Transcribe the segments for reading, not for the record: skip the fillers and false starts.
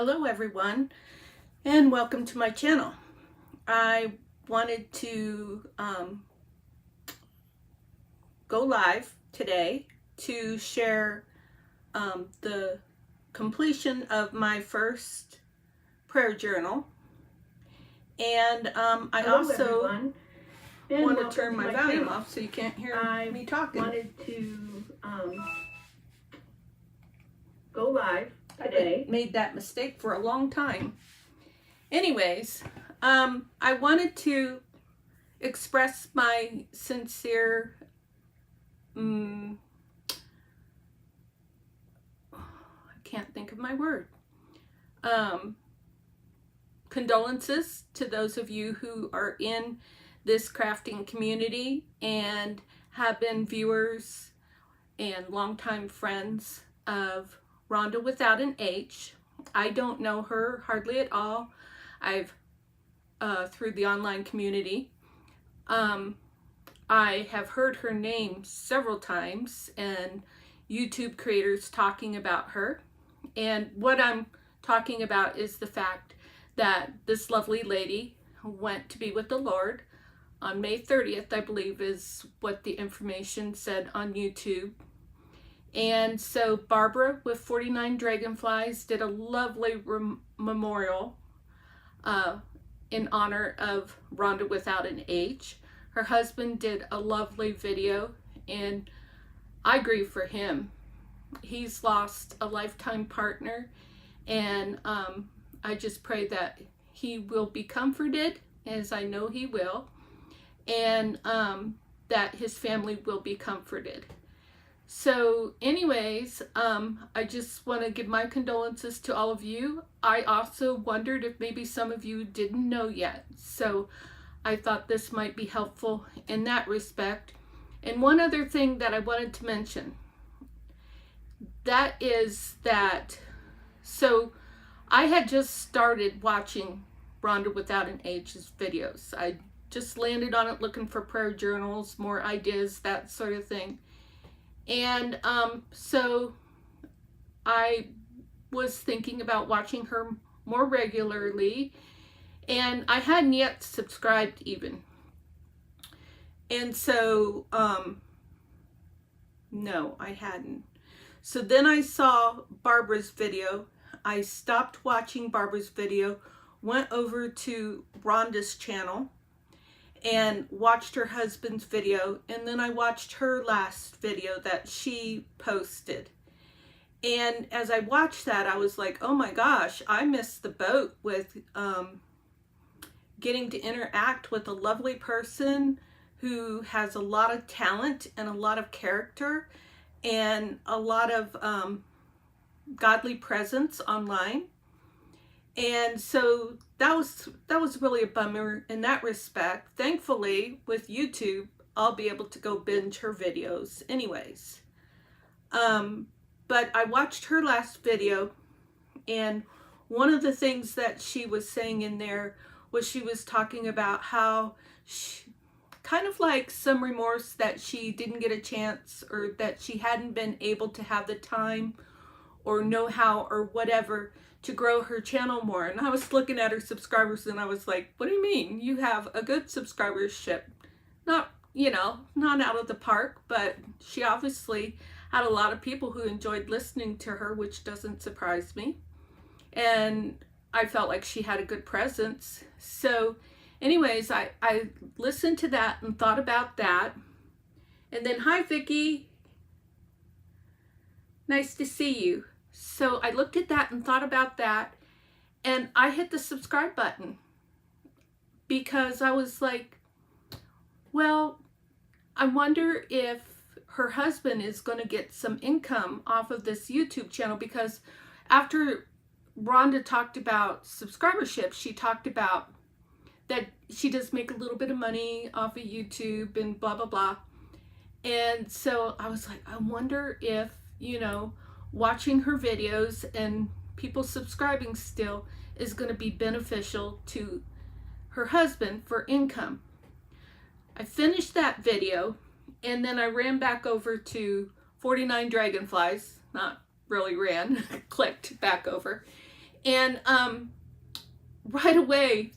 Hello everyone, and welcome to my channel. I wanted to go live today to share the completion of my first prayer journal, and I also want to turn my volume off so you can't hear me talking. I wanted to go live today. Made that mistake for a long time. Anyways, I wanted to express my sincere I can't think of my word. Condolences to those of you who are in this crafting community and have been viewers and longtime friends of Rhonda without an H. I don't know her hardly at all. I've through the online community. I have heard her name several times and YouTube creators talking about her. And what I'm talking about is the fact that this lovely lady went to be with the Lord on May 30th, I believe is what the information said on YouTube. And so Barbara with 49 Dragonflies did a lovely memorial in honor of Rhonda without an H. Her husband did a lovely video, and I grieve for him. He's lost a lifetime partner, and I just pray that he will be comforted, as I know he will, and that his family will be comforted. So anyways, I just want to give my condolences to all of you. I also wondered if maybe some of you didn't know yet. So I thought this might be helpful in that respect. And one other thing that I wanted to mention, that is that, so I had just started watching Rhonda without an H's videos. I just landed on it looking for prayer journals, more ideas, that sort of thing. And so I was thinking about watching her more regularly, and I hadn't yet subscribed even. And so, no, I hadn't. So then I saw Barbara's video. I stopped watching Barbara's video, went over to Rhonda's channel, and watched her husband's video, and then I watched her last video that she posted. And as I watched that, I was like, oh my gosh, I missed the boat with getting to interact with a lovely person who has a lot of talent and a lot of character and a lot of godly presence online. And so that was really a bummer in that respect. Thankfully, with YouTube, I'll be able to go binge her videos anyways. But I watched her last video, and one of the things that she was saying in there was she was talking about how she, kind of like some remorse that she didn't get a chance, or that she hadn't been able to have the time or know-how or whatever to grow her channel more. And I was looking at her subscribers and I was like, what do you mean? You have a good subscribership. Not, you know, not out of the park, but she obviously had a lot of people who enjoyed listening to her, which doesn't surprise me. And I felt like she had a good presence. So anyways, I listened to that and thought about that. And then, hi Vicki. Nice to see you. So I looked at that and thought about that, and I hit the subscribe button because I was like, well, I wonder if her husband is going to get some income off of this YouTube channel, because after Rhonda talked about subscribership, she talked about that she does make a little bit of money off of YouTube and blah, blah, blah. And so I was like, I wonder if, you know, watching her videos and people subscribing still is going to be beneficial to her husband for income. I finished that video, and then I ran back over to 49 Dragonflies, not really ran, clicked back over, And right away,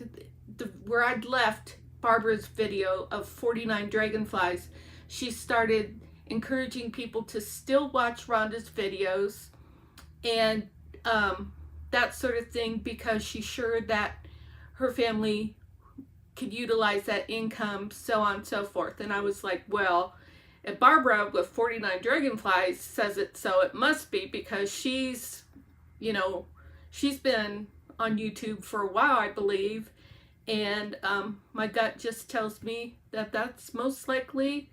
where I'd left Barbara's video of 49 dragonflies, she started encouraging people to still watch Rhonda's videos and that sort of thing, because she's sure that her family could utilize that income, so on and so forth. And I was like, well, if Barbara with 49 dragonflies says it, so it must be, because she's, you know, she's been on YouTube for a while, I believe, and my gut just tells me that that's most likely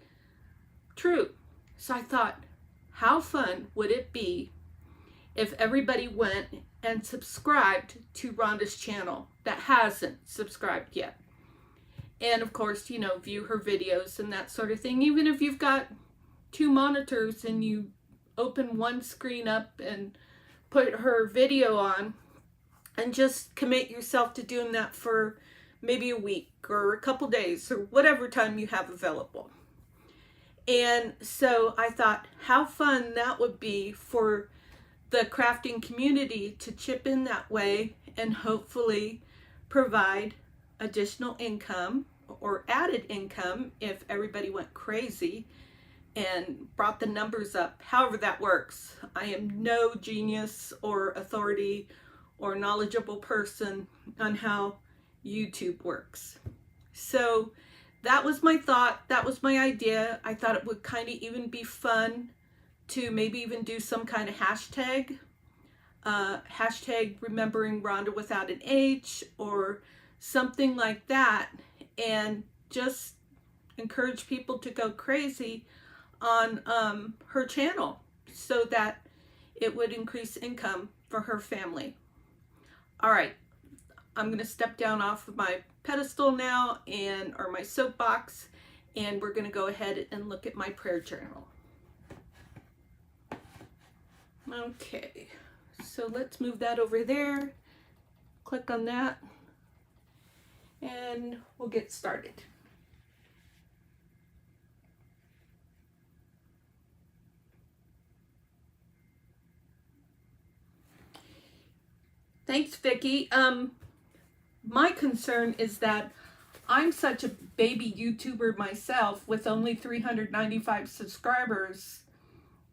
true. So I thought, how fun would it be if everybody went and subscribed to Rhonda's channel that hasn't subscribed yet? And of course, you know, view her videos and that sort of thing. Even if you've got 2 monitors and you open one screen up and put her video on, and just commit yourself to doing that for maybe a week or a couple days or whatever time you have available. And so I thought how fun that would be for the crafting community to chip in that way and hopefully provide additional income or added income if everybody went crazy and brought the numbers up, however that works. I am no genius or authority or knowledgeable person on how YouTube works. So that was my thought, that was my idea. I thought it would kind of even be fun to maybe even do some kind of hashtag, hashtag remembering Rhonda without an H or something like that, and just encourage people to go crazy on her channel so that it would increase income for her family. All right, I'm going to step down off of my pedestal now, or my soapbox, and we're going to go ahead and look at my prayer journal. Okay, so let's move that over there. Click on that, and we'll get started. Thanks, Vicki. My concern is that I'm such a baby YouTuber myself with only 395 subscribers,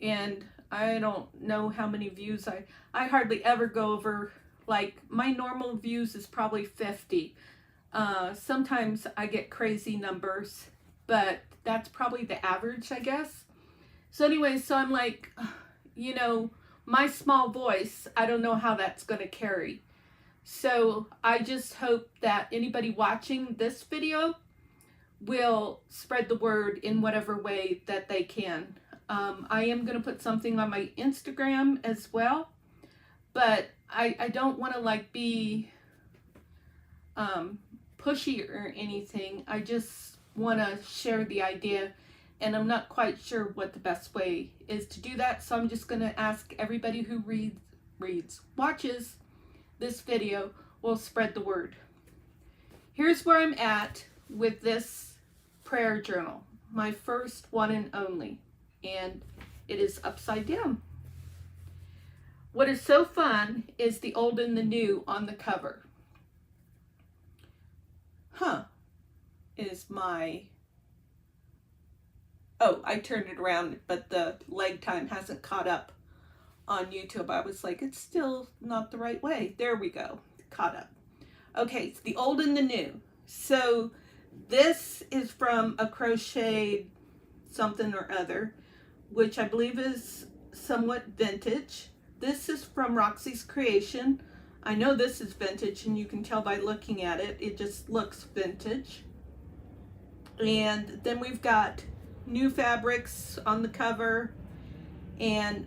and I don't know how many views I hardly ever go over, like my normal views is probably 50. Sometimes I get crazy numbers, but that's probably the average, I guess. So anyway, so I'm like, you know, my small voice, I don't know how that's going to carry. So I just hope that anybody watching this video will spread the word in whatever way that they can. I am going to put something on my Instagram as well, but I don't want to like be pushy or anything. I just want to share the idea, and I'm not quite sure what the best way is to do that. So I'm just going to ask everybody who watches this video will spread the word. Here's where I'm at with this prayer journal, my first one and only, and it is upside down. What is so fun is the old and the new on the cover. Is my, oh, I turned it around, but the leg time hasn't caught up on YouTube. I was like, it's still not the right way. There we go, caught up. Okay, it's the old and the new. So this is from a crocheted something or other, which I believe is somewhat vintage. This is from Roxy's Creation. I know this is vintage, and you can tell by looking at it. It just looks vintage. And then we've got new fabrics on the cover, and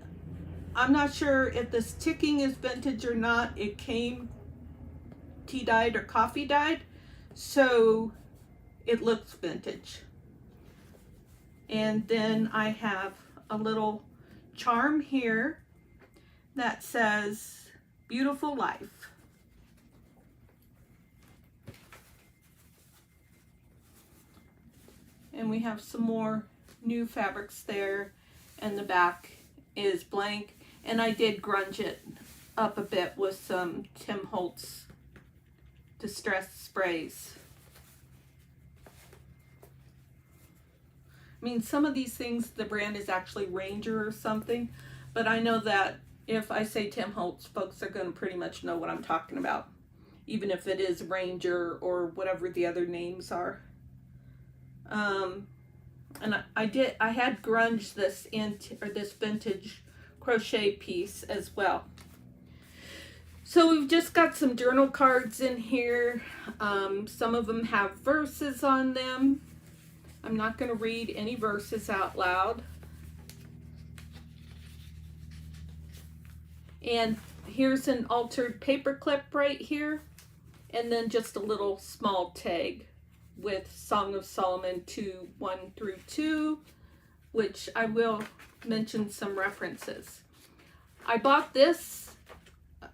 I'm not sure if this ticking is vintage or not. It came tea dyed or coffee dyed, so it looks vintage. And then I have a little charm here that says beautiful life. And we have some more new fabrics there, and the back is blank, and I did grunge it up a bit with some Tim Holtz distressed sprays. I mean, some of these things, the brand is actually Ranger or something, but I know that if I say Tim Holtz, folks are going to pretty much know what I'm talking about, even if it is Ranger or whatever the other names are. And I had grunge this this vintage crochet piece as well. So we've just got some journal cards in here. Some of them have verses on them. I'm not going to read any verses out loud. And here's an altered paper clip right here. And then just a little small tag with Song of Solomon 2:1-2, which I will mention some references. I bought this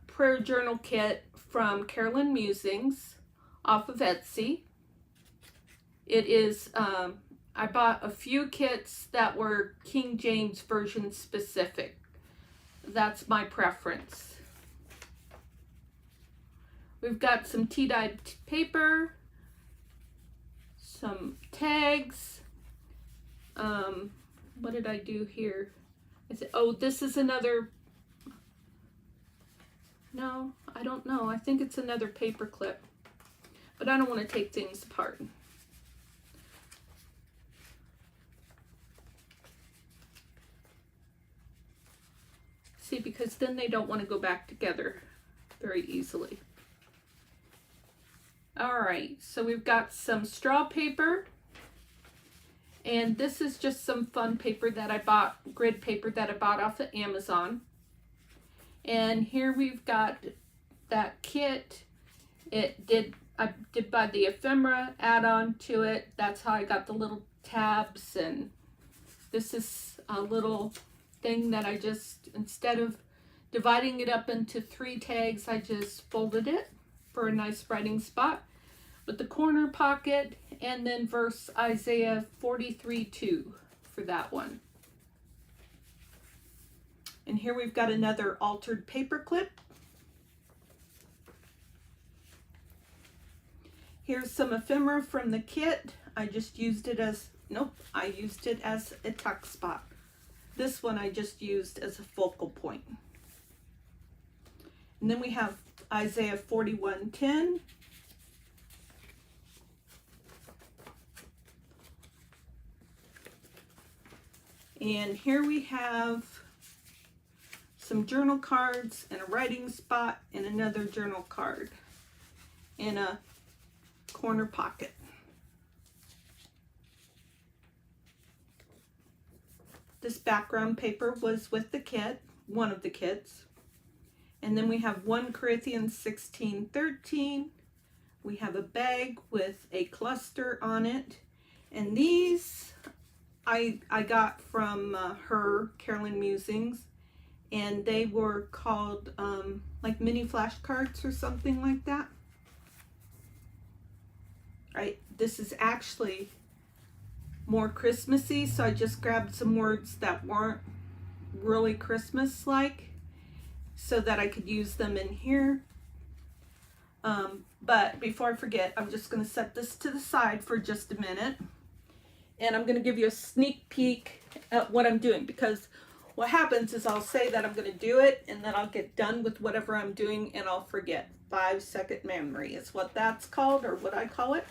prayer journal kit from Carolyn Musings off of Etsy. It is, I bought a few kits that were King James Version specific. That's my preference. We've got some tea-dyed paper, some tags. What did I do here? Oh, this is another, no, I don't know. I think it's another paper clip, but I don't want to take things apart. See, because then they don't want to go back together very easily. All right, so we've got some straw paper, and this is just some fun paper that I bought, grid paper that I bought off of Amazon. And here we've got that kit. I did buy the ephemera add-on to it. That's how I got the little tabs, and this is a little thing that I just, instead of dividing it up into 3 tags, I just folded it for a nice writing spot with the corner pocket, and then verse Isaiah 43:2 for that one. And here we've got another altered paper clip. Here's some ephemera from the kit. I just used it as, I used it as a tuck spot. This one I just used as a focal point. And then we have Isaiah 41:10. And here we have some journal cards and a writing spot and another journal card in a corner pocket. This background paper was with the kit, one of the kits. And then we have 1 Corinthians 16:13. We have a bag with a cluster on it. And these I got from her, Carolyn Musings. And they were called like mini flashcards or something like that. Right, this is actually more Christmassy, so I just grabbed some words that weren't really Christmas-like so that I could use them in here. But before I forget, I'm just going to set this to the side for just a minute. And I'm going to give you a sneak peek at what I'm doing, because what happens is I'll say that I'm going to do it, and then I'll get done with whatever I'm doing and I'll forget. 5-second memory is what that's called, or what I call it.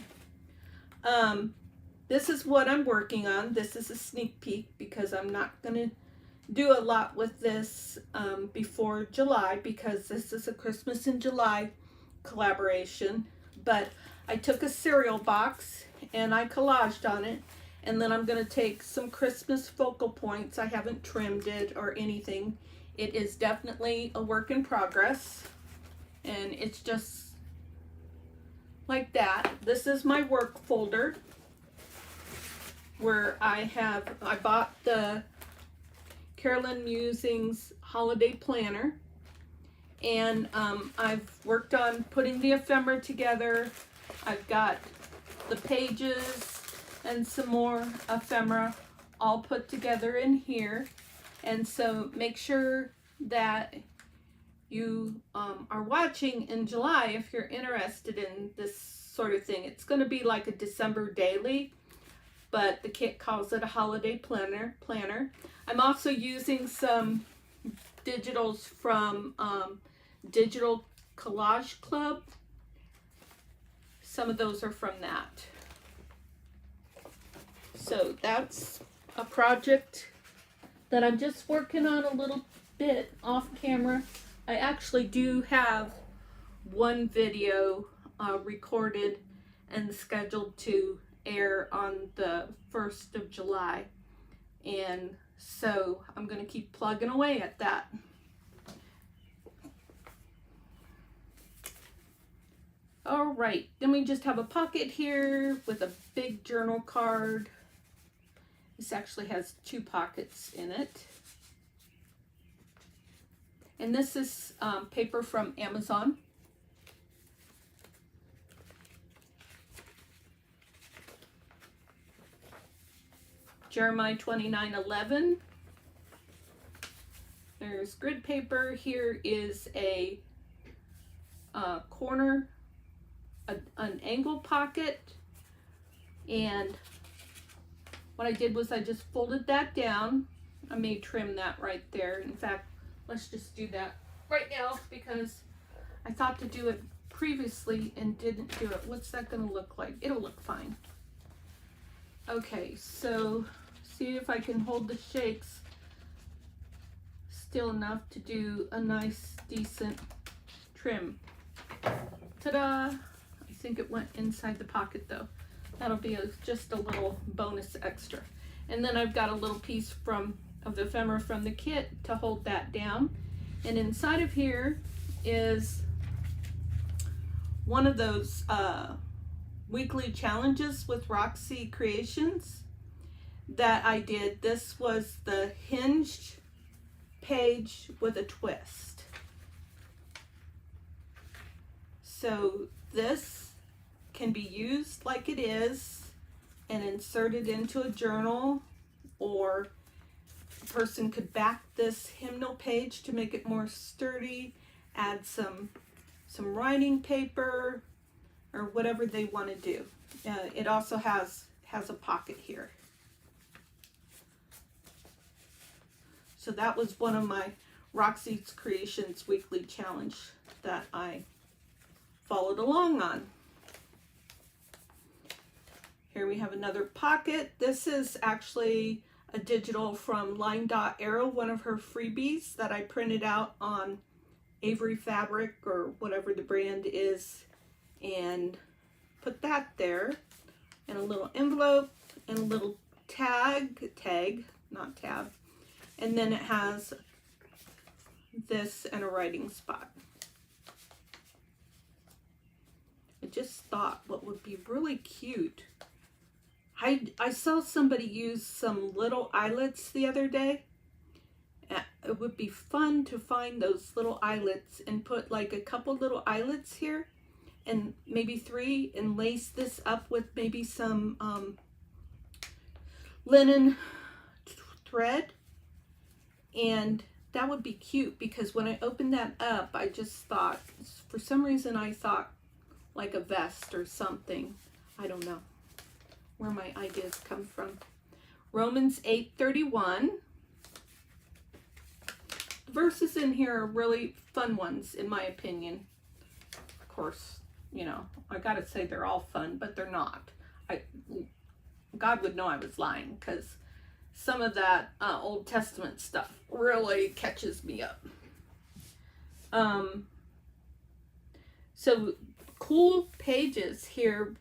This is what I'm working on. This is a sneak peek because I'm not going to do a lot with this before July, because this is a Christmas in July collaboration. But I took a cereal box and I collaged on it. And then I'm going to take some Christmas focal points. I haven't trimmed it or anything. It is definitely a work in progress. And it's just like that. This is my work folder where I bought the Carolyn Musings Holiday Planner. And I've worked on putting the ephemera together. I've got the pages and some more ephemera all put together in here. And so make sure that you are watching in July, if you're interested in this sort of thing. It's going to be like a December daily, but the kit calls it a holiday planner. I'm also using some digitals from Digital Collage Club. Some of those are from that. So that's a project that I'm just working on a little bit off camera. I actually do have one video recorded and scheduled to air on the 1st of July. And so I'm going to keep plugging away at that. All right, then we just have a pocket here with a big journal card. This actually has 2 pockets in it. And this is paper from Amazon. Jeremiah 29:11. There's grid paper. Here is a corner, an angle pocket. And what I did was I just folded that down. I may trim that right there. In fact, let's just do that right now because I thought to do it previously and didn't do it. What's that going to look like? It'll look fine. Okay, so see if I can hold the shakes still enough to do a nice, decent trim. Ta-da! I think it went inside the pocket though. That'll be just a little bonus extra. And then I've got a little piece of the ephemera from the kit to hold that down. And inside of here is one of those weekly challenges with Roxy Creations that I did. This was the hinged page with a twist. So this can be used like it is and inserted into a journal, or a person could back this hymnal page to make it more sturdy, add some writing paper or whatever they want to do. It also has a pocket here. So that was one of my Roxy Creations weekly challenge that I followed along on. Here we have another pocket. This is actually a digital from Line Dot Arrow, one of her freebies that I printed out on Avery Fabric or whatever the brand is, and put that there, and a little envelope and a little tag, not tab, and then it has this and a writing spot. I just thought what would be really cute. I saw somebody use some little eyelets the other day. It would be fun to find those little eyelets and put like a couple little eyelets here and maybe 3 and lace this up with maybe some linen thread. And that would be cute because when I opened that up, I just thought, for some reason I thought like a vest or something. I don't know where my ideas come from. Romans 8:31. The verses in here are really fun ones, in my opinion. Of course, you know, I gotta say they're all fun, but they're not. God would know I was lying, because some of that Old Testament stuff really catches me up. So cool pages here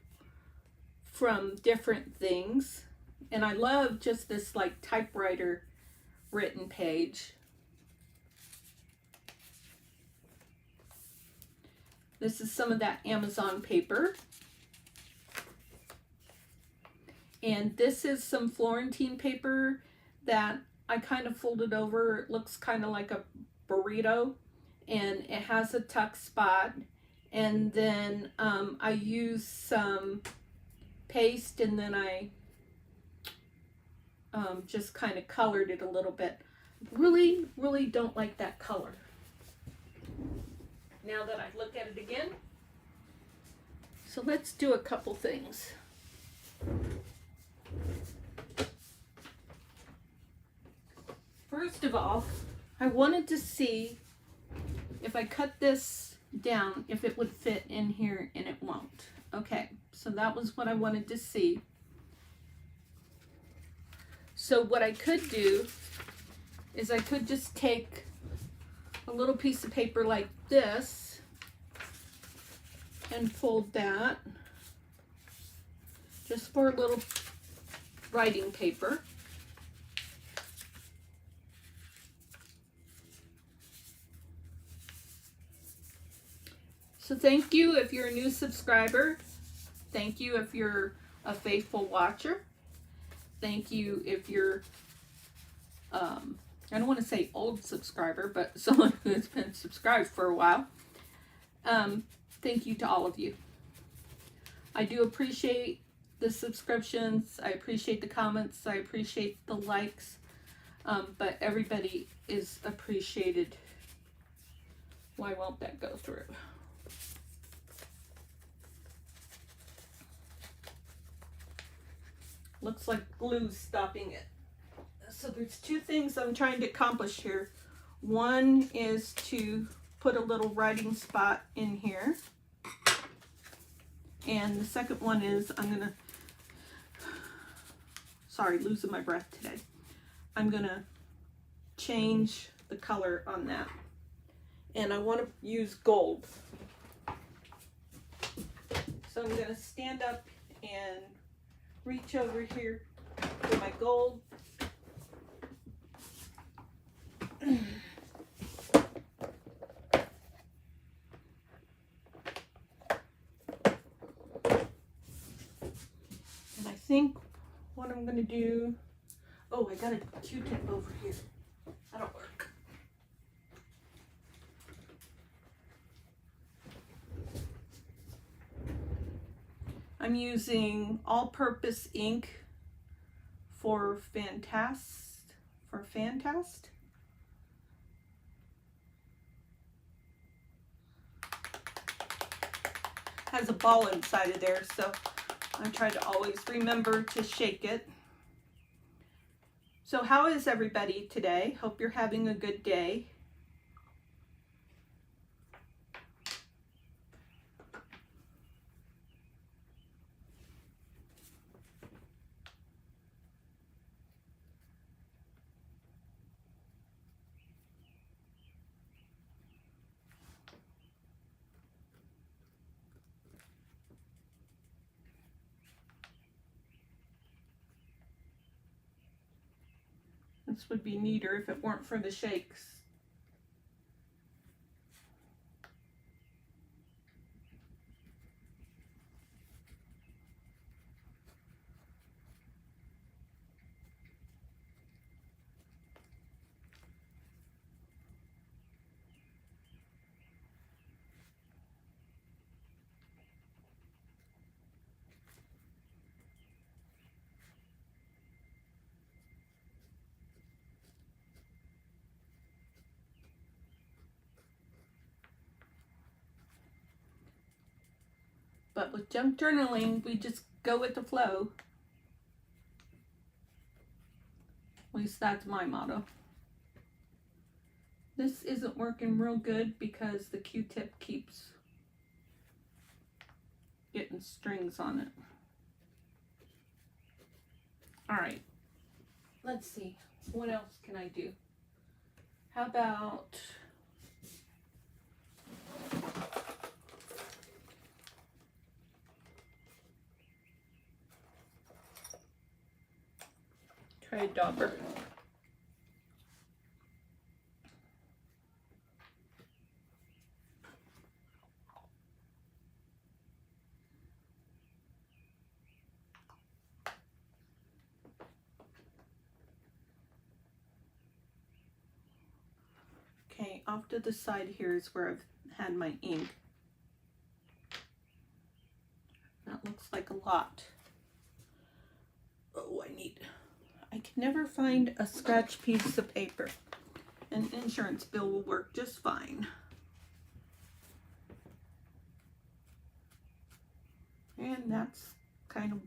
from different things, and I love just this like typewriter written page. This is some of that Amazon paper, and this is some Florentine paper that I kind of folded over. It looks kind of like a burrito, and it has a tuck spot, and then I use some paste, and then I just kind of colored it a little bit. Really don't like that color. now that I look at it again. So let's do a couple things. First of all, I wanted to see if I cut this down, if it would fit in here, and it won't. Okay, so that was what I wanted to see. So what I could do is I could just take a little piece of paper like this and fold that just for a little writing paper. So thank you if you're a new subscriber. Thank you if you're a faithful watcher. Thank you if you're, I don't want to say old subscriber, but someone who has been subscribed for a while. Thank you to all of you. I do appreciate the subscriptions. I appreciate the comments. I appreciate the likes. But everybody is appreciated. Why won't that go through? Looks like glue's stopping it. So there's two things I'm trying to accomplish here. One is to put a little writing spot in here. And the second one is I'm gonna, sorry, losing my breath today. I'm gonna change the color on that. And I want to use gold. So I'm gonna stand up and reach over here for my gold. And I think what I'm going to do, oh, I got a Q-tip over here. That'll work. I'm using all-purpose ink for Fantast. Has a ball inside of there, so I try to always remember to shake it. So how is everybody today? Hope you're having a good day. This would be neater if it weren't for the shakes. But with junk journaling, we just go with the flow. At least that's my motto. This isn't working real good because the Q-tip keeps getting strings on it. All right, let's see. What else can I do? How about try a dauber. Okay, off to the side here is where I've had my ink. That looks like a lot. Oh, I can never find a scratch piece of paper. An insurance bill will work just fine. And that's kind of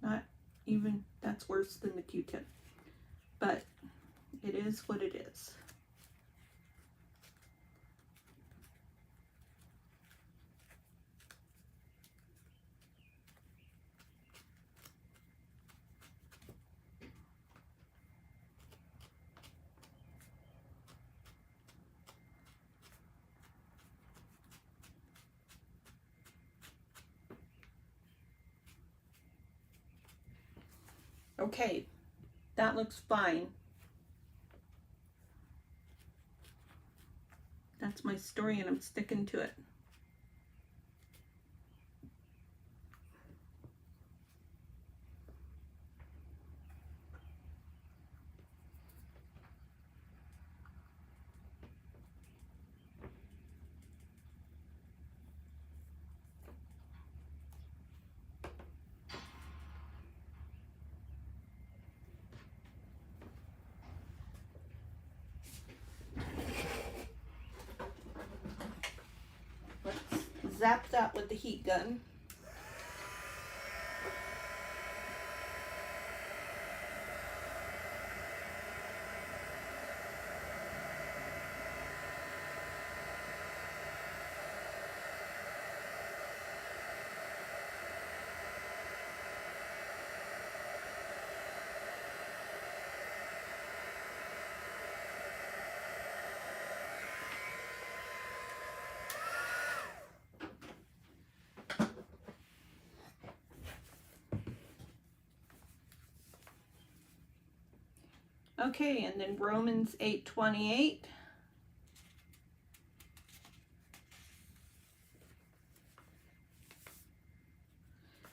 not even, that's worse than the Q-tip. But it is what it is. Okay, that looks fine. That's my story and I'm sticking to it. Let's zap that with the heat gun. Okay, and then Romans 8:28.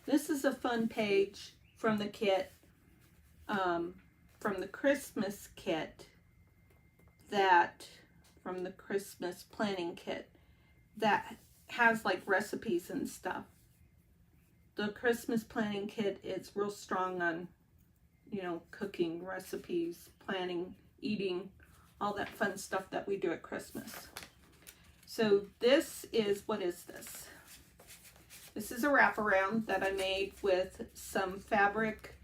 This is a fun page from the kit, from the Christmas kit, from the Christmas planning kit, that has like recipes and stuff. The Christmas planning kit is real strong on, you know, cooking, recipes, planning, eating, all that fun stuff that we do at Christmas. So this is, what is this? This is a wraparound that I made with some fabric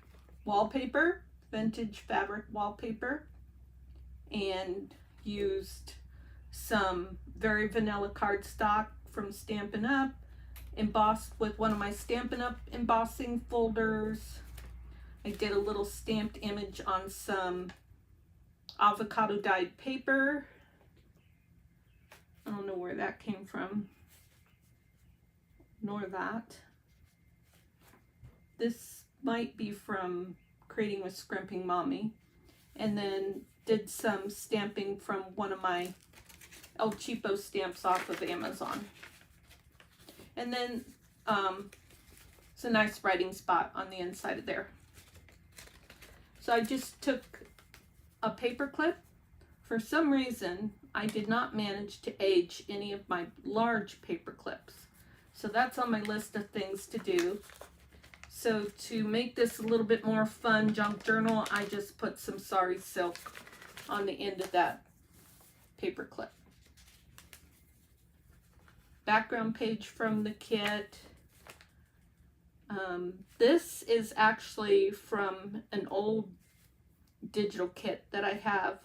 wallpaper, vintage fabric wallpaper, and used some very vanilla cardstock from Stampin Up, embossed with one of my Stampin Up embossing folders. I did a little stamped image on some avocado dyed paper. I don't know where that came from, nor that. This might be from Creating with Scrimping Mommy. And then did some stamping from one of my El Cheapo stamps off of Amazon. And then it's a nice writing spot on the inside of there. So I just took a paper clip. For some reason, I did not manage to age any of my large paper clips. So that's on my list of things to do. So to make this a little bit more fun junk journal, I just put some sari silk on the end of that paper clip. Background page from the kit. This is actually from an old digital kit that I have.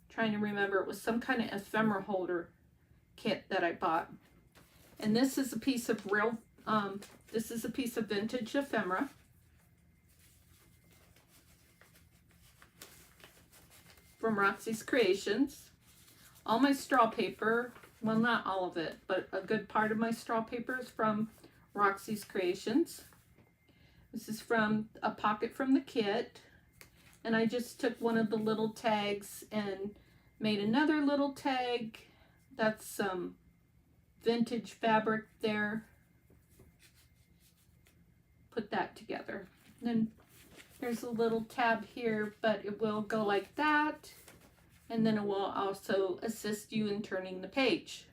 Trying to remember, it was some kind of ephemera holder kit that I bought. And this is a piece of vintage ephemera. From Roxy Creations. All my straw paper, well, not all of it, but a good part of my straw paper is from Roxy Creations. This is from a pocket from the kit. And I just took one of the little tags and made another little tag. That's some vintage fabric there. Put that together. And then there's a little tab here, but it will go like that. And then it will also assist you in turning the page.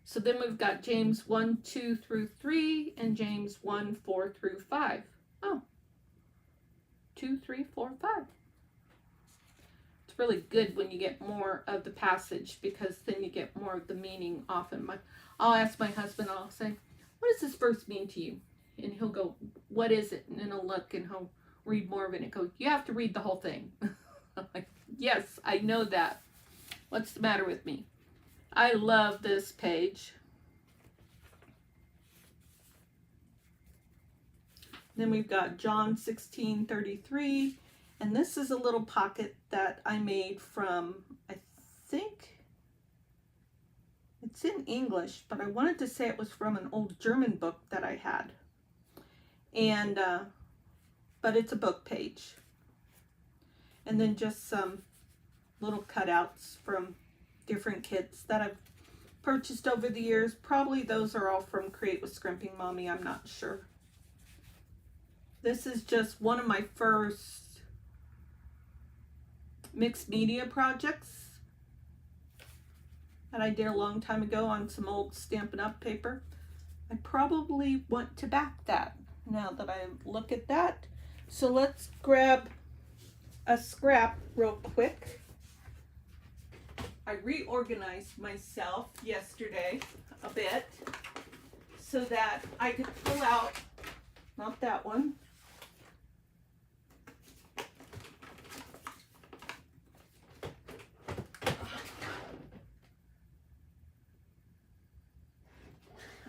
So then we've got James 1, 2 through 3 and James 1, 4 through 5. Oh, 2, 3, 4, 5. It's really good when you get more of the passage, because then you get more of the meaning often. I'll ask my husband, I'll say, what does this verse mean to you? And he'll go, what is it? And then he'll look and he'll read more of it and go, you have to read the whole thing. I'm like, yes, I know that. What's the matter with me? I love this page. Then we've got John 16:33, and this is a little pocket that I made from, I think it's in English, but I wanted to say it was from an old German book that I had. And, but it's a book page. And then just some little cutouts from different kits that I've purchased over the years. Probably those are all from Create with Scrimping Mommy, I'm not sure. This is just one of my first mixed media projects that I did a long time ago on some old Stampin' Up paper. I probably want to back that now that I look at that. So let's grab a scrap real quick. I reorganized myself yesterday a bit so that I could pull out, not that one,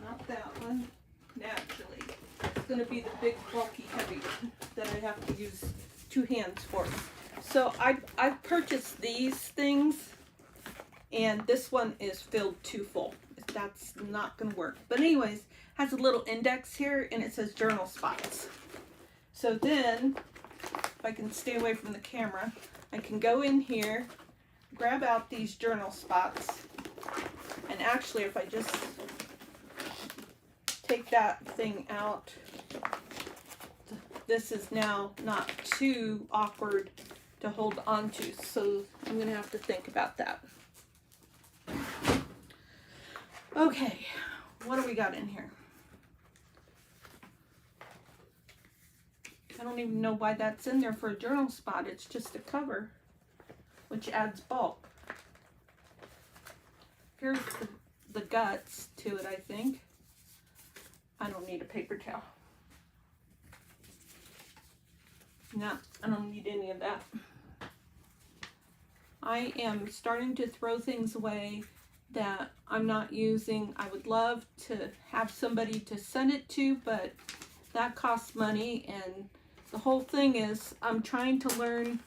not that one, naturally. It's going to be the big bulky heavy one that I have to use two hands for. So I purchased these things, and this one is filled too full. That's not going to work. But anyways, has a little index here, and it says journal spots. So then, if I can stay away from the camera, I can go in here, grab out these journal spots, and actually if I just take that thing out, this is now not too awkward to hold on to, so I'm going to have to think about that. Okay, what do we got in here? I don't even know why that's in there for a journal spot. It's just a cover, which adds bulk. Here's the guts to it, I think. I don't need a paper towel. No, I don't need any of that. I am starting to throw things away that I'm not using. I would love to have somebody to send it to, but that costs money, and the whole thing is I'm trying to learn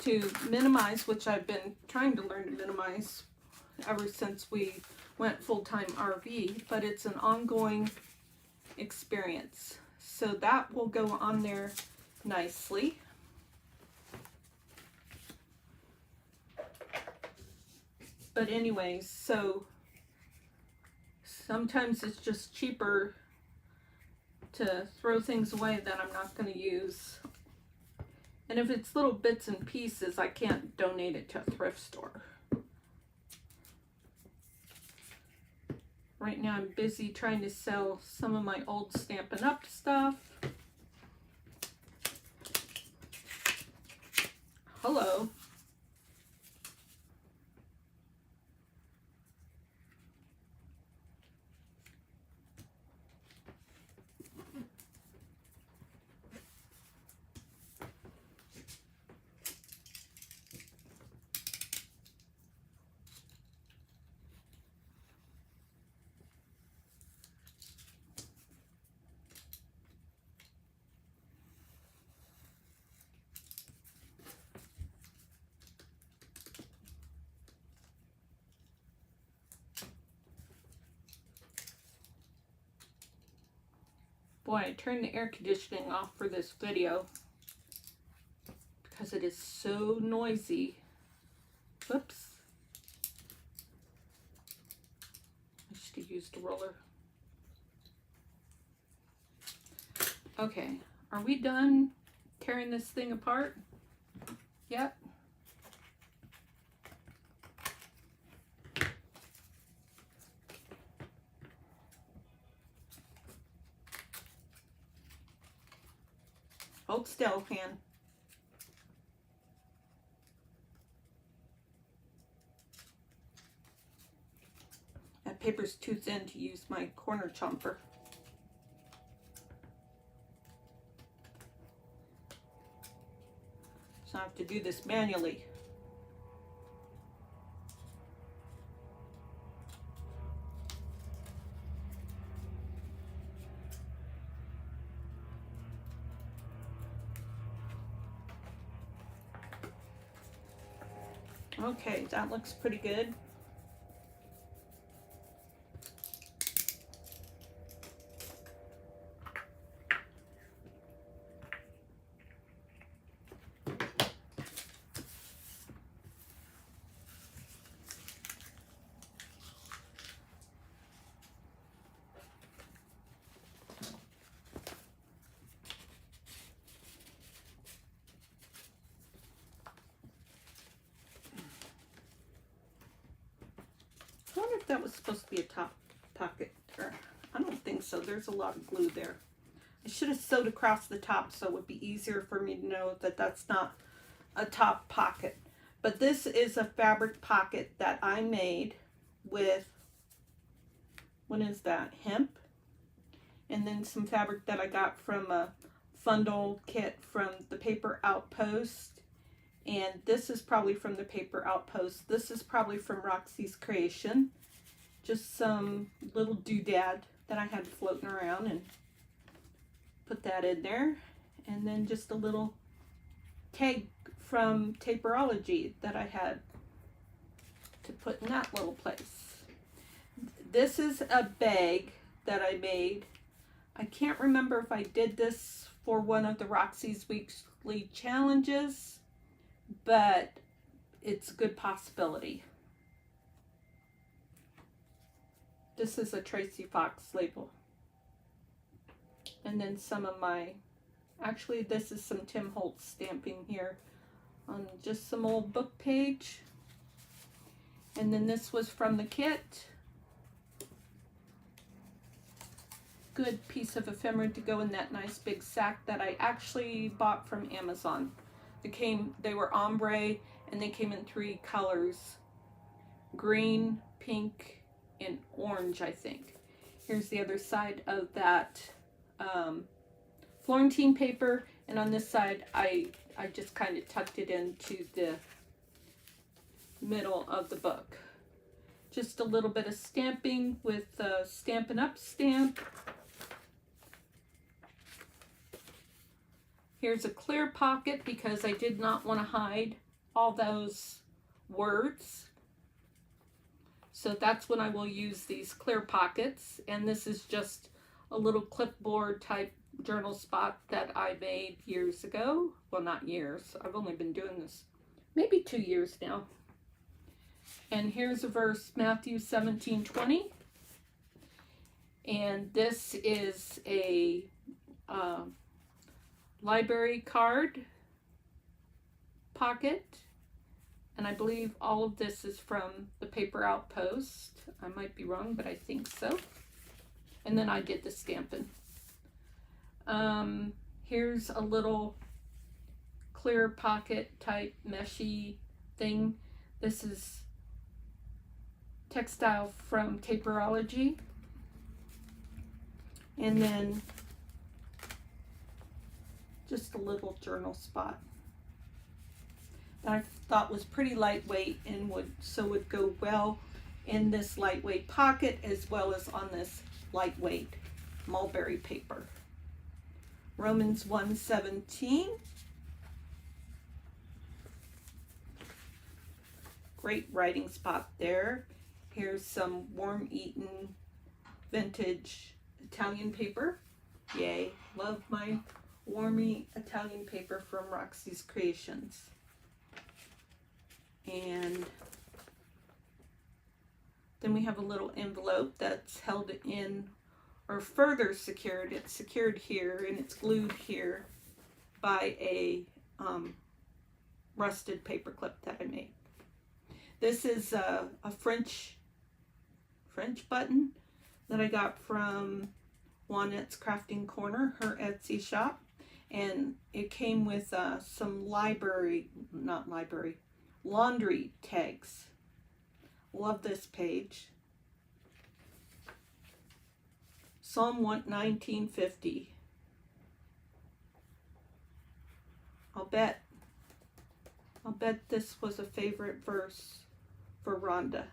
to minimize, which I've been trying to learn to minimize ever since we went full-time RV, but it's an ongoing experience. So that will go on there nicely. But anyways, so sometimes it's just cheaper to throw things away that I'm not going to use. And if it's little bits and pieces, I can't donate it to a thrift store. Right now I'm busy trying to sell some of my old Stampin' Up stuff. Hello. Boy, I turned the air conditioning off for this video because it is so noisy. Whoops. I should have used a roller. Okay, are we done tearing this thing apart? Yep. Hold still, hand. That paper's too thin to use my corner chomper. So I have to do this manually. Okay, that looks pretty good. I wonder if that was supposed to be a top pocket, or I don't think so. There's a lot of glue there. I should have sewed across the top so it would be easier for me to know that that's not a top pocket. But this is a fabric pocket that I made with, what is that, hemp? And then some fabric that I got from a fundal kit from the Paper Outpost. And this is probably from the Paper Outpost. This is probably from Roxy's Creation. Just some little doodad that I had floating around, and put that in there. And then just a little tag from Taperology that I had to put in that little place. This is a bag that I made. I can't remember if I did this for one of the Roxy's weekly challenges, but it's a good possibility. This is a Tracy Fox label. And then some of my, actually this is some Tim Holtz stamping here on just some old book page. And then this was from the kit. Good piece of ephemera to go in that nice big sack that I actually bought from Amazon. They were ombre, and they came in 3 colors: green, pink, and orange, I think. Here's the other side of that Florentine paper, and on this side I just kind of tucked it into the middle of the book. Just a little bit of stamping with the Stampin' Up stamp. Here's a clear pocket because I did not want to hide all those words. So that's when I will use these clear pockets. And this is just a little clipboard type journal spot that I made years ago. Well, not years. I've only been doing this maybe 2 years now. And here's a verse, Matthew 17:20. And this is a library card pocket, and I believe all of this is from the Paper Outpost. I might be wrong, but I think so. And then I did the stamping. Here's a little clear pocket type meshy thing. This is textile from Taperology. And then just a little journal spot that I thought was pretty lightweight and would go well in this lightweight pocket as well as on this lightweight mulberry paper. Romans 1:17. Great writing spot there. Here's some worm-eaten vintage Italian paper. Yay, love my warmy Italian paper from Roxy's Creations. And then we have a little envelope that's held in, or further secured. It's secured here and it's glued here by a rusted paper clip that I made. This is a French button that I got from Juanette's Crafting Corner, her Etsy shop. And it came with some laundry tags. Love this page. Psalm 1950. I'll bet this was a favorite verse for Rhonda.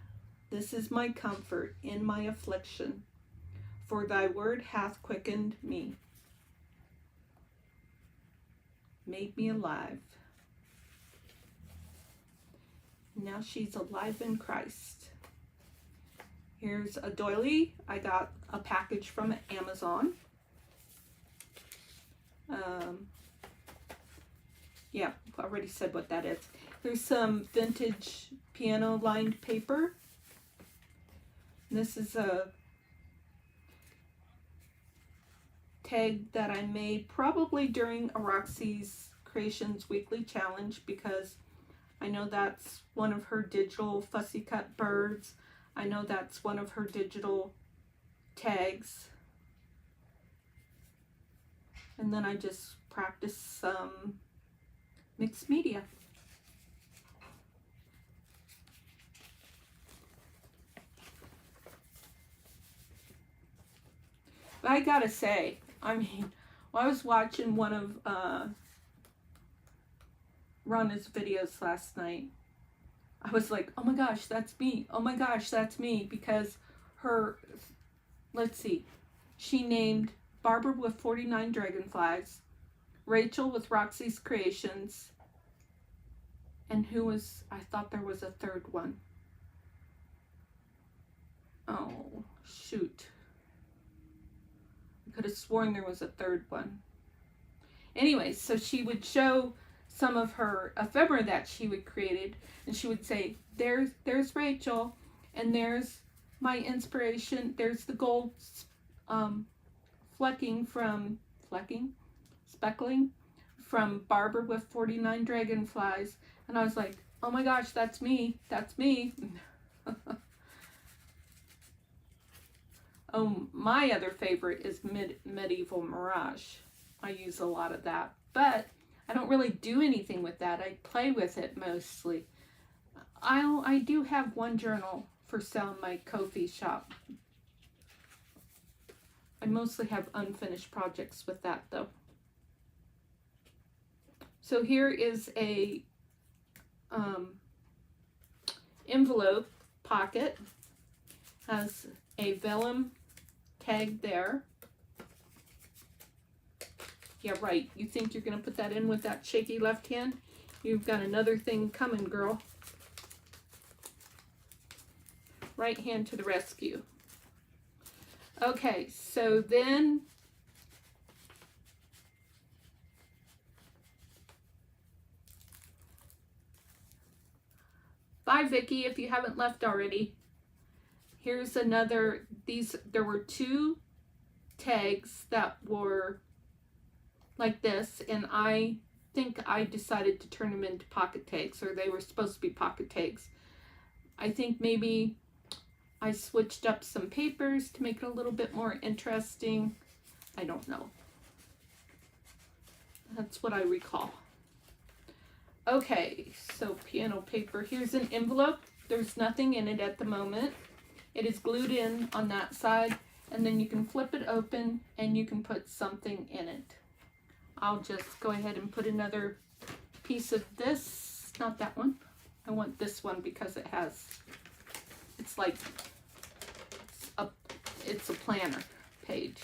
This is my comfort in my affliction, for thy word hath quickened me, made me alive. Now she's alive in Christ. Here's a doily. I got a package from Amazon. Yeah, I already said what that is. There's some vintage piano lined paper. This is a tag that I made probably during a Roxy's Creations weekly challenge, because I know that's one of her digital fussy cut birds. I know that's one of her digital tags. And then I just practiced some mixed media. But I gotta say, I mean, I was watching one of Rhonda's videos last night. I was like, oh my gosh, that's me. Oh my gosh, that's me. Because her, let's see, she named Barbara with 49 Dragonflies, Rachel with Roxy's Creations, and who was, I thought there was a third one. Oh, shoot. I could have sworn there was a third one. Anyway, so she would show some of her ephemera that she would created, and she would say, there's Rachel, and there's my inspiration, there's the gold speckling from Barbara with 49 Dragonflies. And I was like, oh my gosh, that's me, that's me. Oh, my other favorite is Medieval Mirage. I use a lot of that, but I don't really do anything with that. I play with it mostly. I do have one journal for sale in my Ko-fi shop. I mostly have unfinished projects with that though. So here is a envelope pocket. Has a vellum tag there. Yeah, right. You think you're going to put that in with that shaky left hand? You've got another thing coming, girl. Right hand to the rescue. Okay, so then bye, Vicky, if you haven't left already. Here's another, there were two tags that were like this, and I think I decided to turn them into pocket tags, or they were supposed to be pocket tags. I think maybe I switched up some papers to make it a little bit more interesting. I don't know. That's what I recall. Okay, so piano paper. Here's an envelope. There's nothing in it at the moment. It is glued in on that side, and then you can flip it open and you can put something in it. I'll just go ahead and put another piece of this, not that one. I want this one because it has, it's like, it's a planner page.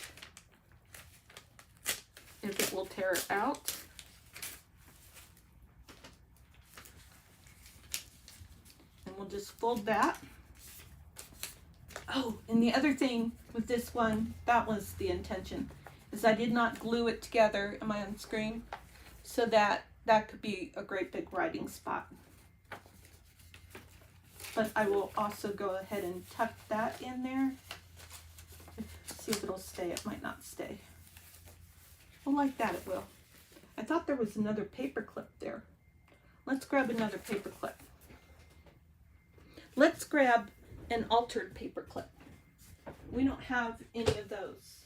If it will tear it out. And we'll just fold that. Oh, and the other thing with this one, that was the intention, is I did not glue it together. Am I on screen? So that could be a great big writing spot. But I will also go ahead and tuck that in there. See if it'll stay. It might not stay. Well, like that it will. I thought there was another paper clip there. Let's grab another paper clip. Let's grab an altered paper clip. We don't have any of those.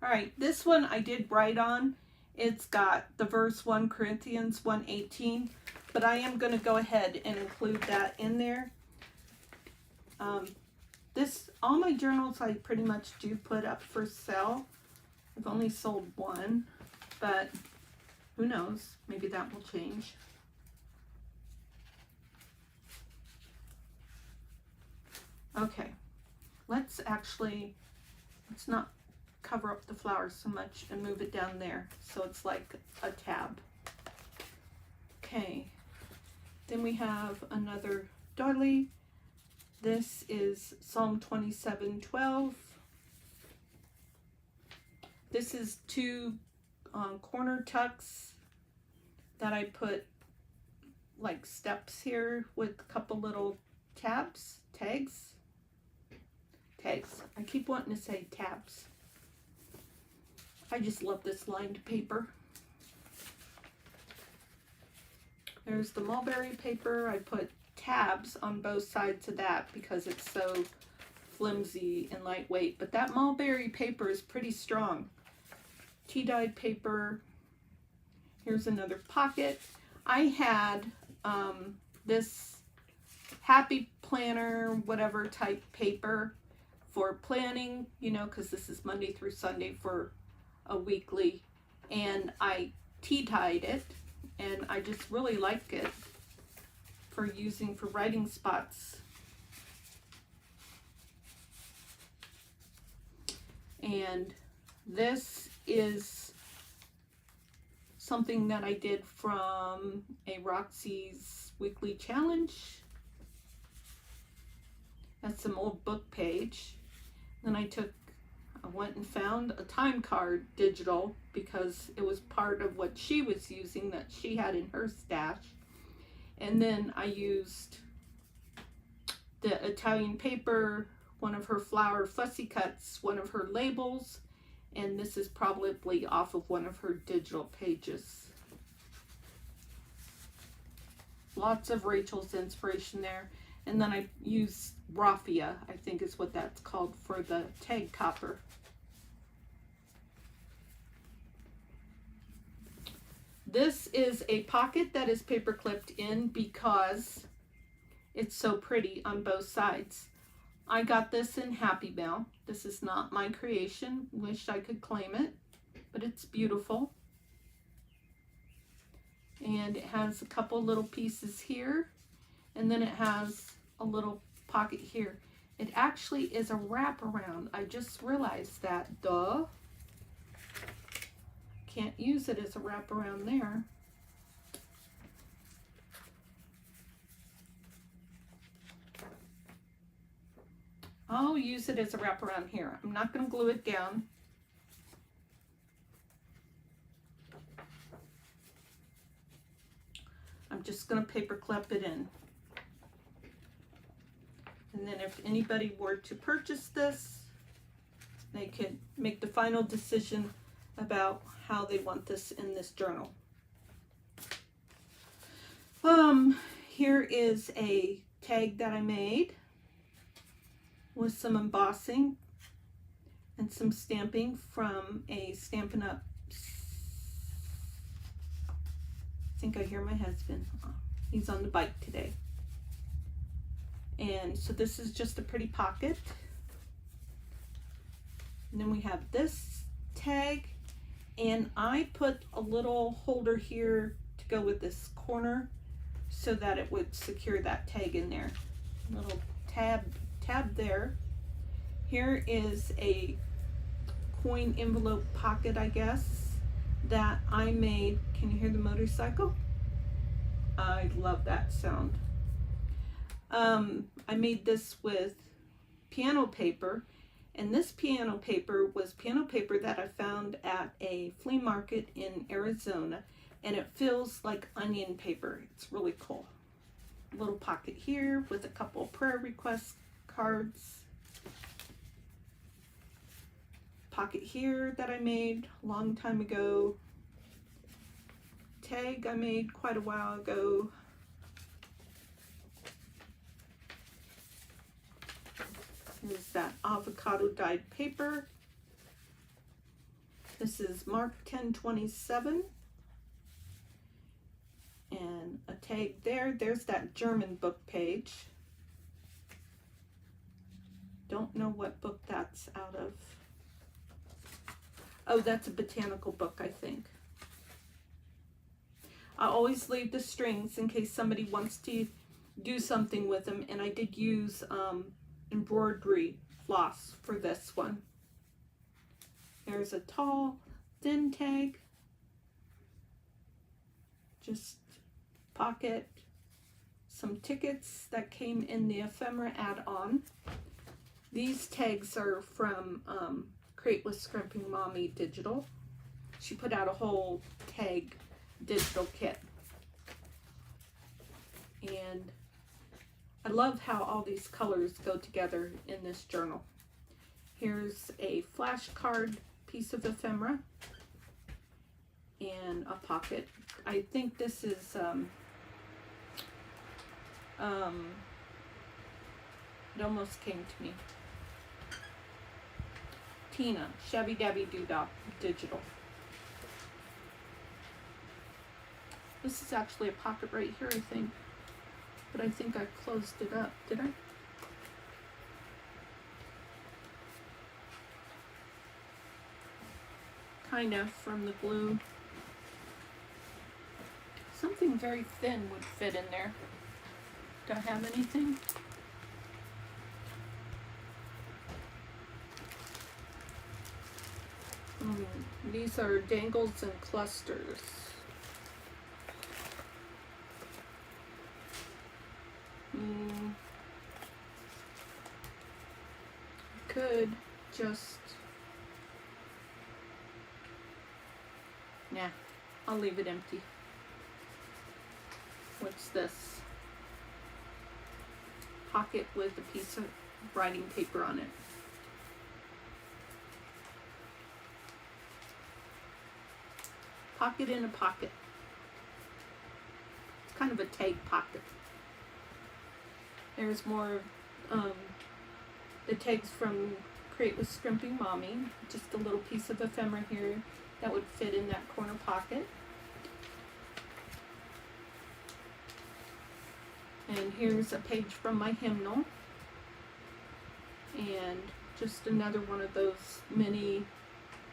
All right, this one I did write on. It's got the verse 1 Corinthians 1:18, but I am going to go ahead and include that in there. All my journals I pretty much do put up for sale. I've only sold one, but who knows? Maybe that will change. Okay, let's not cover up the flowers so much and move it down there so it's like a tab. Okay, then we have another doily. This is Psalm 27:12. This is two corner tucks that I put like steps here with a couple little tags. I keep wanting to say tabs. I just love this lined paper. There's the mulberry paper. I put tabs on both sides of that because it's so flimsy and lightweight, but that mulberry paper is pretty strong. Tea-dyed paper. Here's another pocket. I had this happy planner, whatever type paper for planning, you know, because this is Monday through Sunday for a weekly, and I tea-dyed it, and I just really like it for using for writing spots. And this is something that I did from a Roxy's weekly challenge. That's some old book page. Then I went and found a time card digital because it was part of what she was using that she had in her stash. And then I used the Italian paper, one of her flower fussy cuts, one of her labels, and this is probably off of one of her digital pages. Lots of Rachel's inspiration there. And then I used raffia, I think is what that's called, for the tag copper. This is a pocket that is paper clipped in because it's so pretty on both sides. I got this in Happy Mail. This is not my creation. Wish I could claim it, but it's beautiful. And it has a couple little pieces here, and then it has a little pocket here. It actually is a wraparound. I just realized that, duh. Can't use it as a wraparound there. I'll use it as a wraparound here. I'm not going to glue it down. I'm just going to paper clip it in. And then if anybody were to purchase this, they could make the final decision about how they want this in this journal. Here is a tag that I made with some embossing and some stamping from a Stampin Up. I think I hear my husband. He's on the bike today. And so this is just a pretty pocket. And then we have this tag, and I put a little holder here to go with this corner so that it would secure that tag in there. Little tab there. Here is a coin envelope pocket, I guess, that I made. Can you hear the motorcycle? I love that sound. I made this with piano paper, and this piano paper was piano paper that I found at a flea market in Arizona, and it feels like onion paper. It's really cool. A little pocket here with a couple of prayer request cards. Pocket here that I made a long time ago. Tag I made quite a while ago. Here's that avocado dyed paper. This is Mark 1027. And a tag there. There's that German book page. Don't know what book that's out of. Oh, that's a botanical book, I think. I always leave the strings in case somebody wants to do something with them, and I did use embroidery floss for this one. There's a tall, thin tag. Just pocket, some tickets that came in the ephemera add-on. These tags are from Create with Scrimping Mommy Digital. She put out a whole tag digital kit. And I love how all these colors go together in this journal. Here's a flashcard piece of ephemera and a pocket. I think this is it almost came to me. Tina, Shabby Dabby Doodah Digital. This is actually a pocket right here, I think. But I think I closed it up. Did I? Kind of, from the glue. Something very thin would fit in there. Do I have anything? These are dangles and clusters. Could just... Nah, I'll leave it empty. What's this? Pocket with a piece of writing paper on it. Pocket in a pocket. It's kind of a tag pocket. There's more the tags from Create with Scrimping Mommy. Just a little piece of ephemera here that would fit in that corner pocket. And here's a page from my hymnal. And just another one of those mini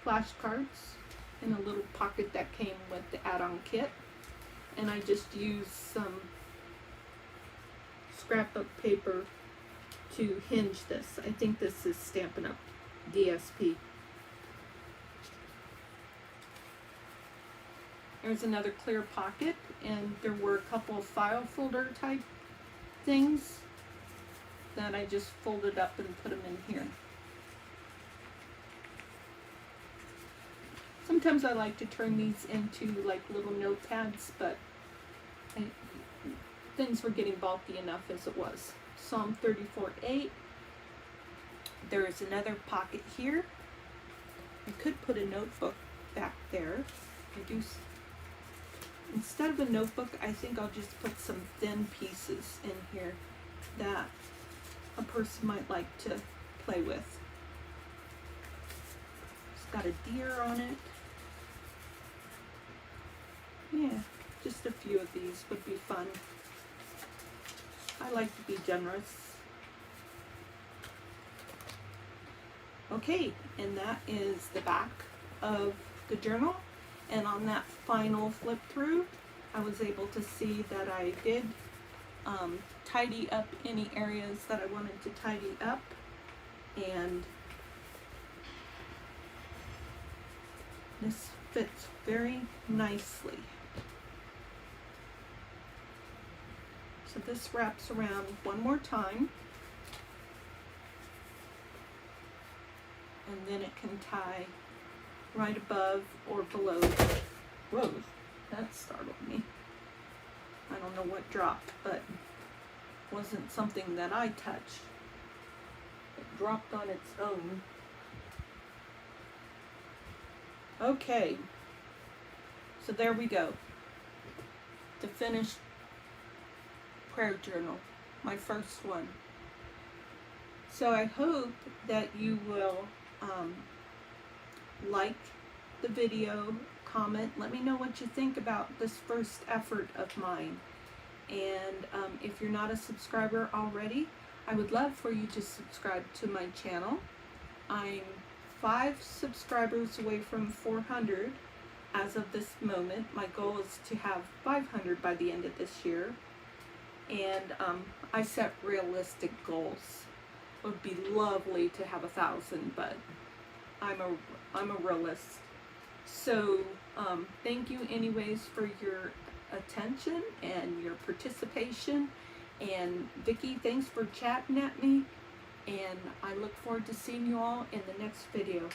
flashcards in a little pocket that came with the add-on kit. And I just used some scrapbook paper to hinge this. I think this is Stampin' Up DSP. There's another clear pocket, and there were a couple of file folder type things that I just folded up and put them in here. Sometimes I like to turn these into like little notepads, but things were getting bulky enough as it was. Psalm 34:8. There is another pocket here. I could put a notebook back there. Instead of a notebook, I think I'll just put some thin pieces in here that a person might like to play with. It's got a deer on it. Yeah, just a few of these would be fun. I like to be generous. Okay, and that is the back of the journal. And on that final flip through, I was able to see that I did tidy up any areas that I wanted to tidy up. And this fits very nicely. So this wraps around one more time. And then it can tie right above or below. Whoa, that startled me. I don't know what dropped, but it wasn't something that I touched. It dropped on its own. Okay, so there we go. The finished prayer journal, my first one. So I hope that you will like the video, comment, let me know what you think about this first effort of mine. And if you're not a subscriber already, I would love for you to subscribe to my channel. I'm 5 subscribers away from 400 as of this moment. My goal is to have 500 by the end of this year. And I set realistic goals. It would be lovely to have 1,000, but I'm a realist. So thank you anyways for your attention and your participation. And Vicki, thanks for chatting at me. And I look forward to seeing you all in the next video.